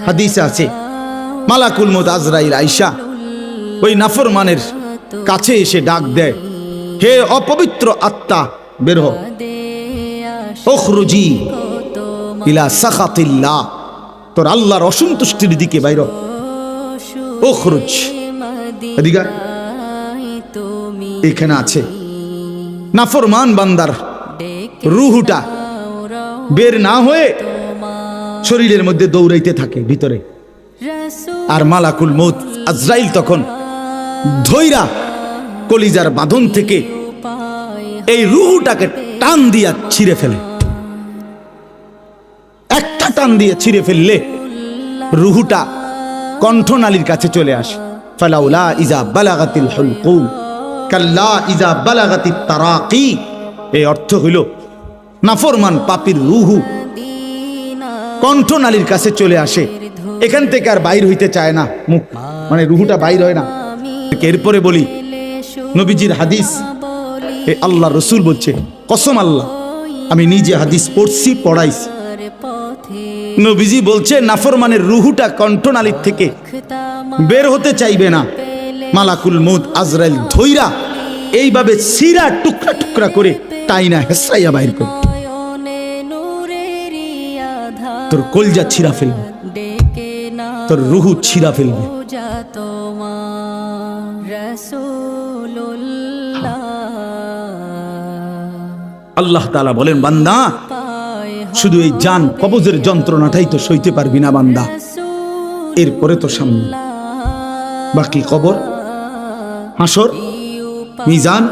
হাদিসে আছে মালাকুল মউত আজরাইল আয়েশা ওই নাফরমানের কাছে এসে ডাক দেয়, হে অপবিত্র আত্মা বের হও, উখরুজি ইলা সাখাতিল্লাহ, তোর আল্লাহর অসন্তুষ্টির দিকে বাইর হ, উখরুজ। এদিকে এখানে আছে নাফরমান বান্দার রূহটা বের না হয়ে শরীরের মধ্যে দৌড়াইতে থাকে ভিতরে, আর মালাকুল মউত আজরাইল তখন ধইরা কলিজার বাঁধন থেকে এই রূহটাকে টান দিয়া ছিঁড়ে ফেলে। একটা টান দিয়ে ছিঁড়ে ফেললে রূহটা কণ্ঠনালীর কাছে চলে আসে। ফালাউলা ইজা বালাগাতিল হুলকুম কাল্লা ইজা বালাগাতিত তারাকি। এই অর্থ হইল নাফরমান পাপীর রূহ কণ্ঠনালীর কাছে চলে আসে, এখান থেকে আর বাইর হইতে চায় না, মুখ মানে রূহটা বাইর হয় না। এরপরে বলি নবীজির হাদিস, এ আল্লাহ রসুল বলছে, কসম আল্লাহ আমি নিজে হাদিস পড়ছি পড়াইছি, নবীজি বলছে নাফরমানের রূহটা কণ্ঠনালীর থেকে বের হতে চাইবে না, মালাকুল মউত আজরাইল ধইরা এইভাবে সিরা টুকরা টুকরা করে টাইনা হেসরাইয়া বাইর করে তোর কলজা ছিঁড়া ফেলবে, তোর রূহ ছিঁড়া ফেলবে। আল্লাহ তাআলা বলেন, বান্দা শুধু এই জান কবজের যন্ত্রণাটাই তো সইতে পারবি না বান্দা, এরপরে তো সামনে বাকি কবর, হাসর, মিজান।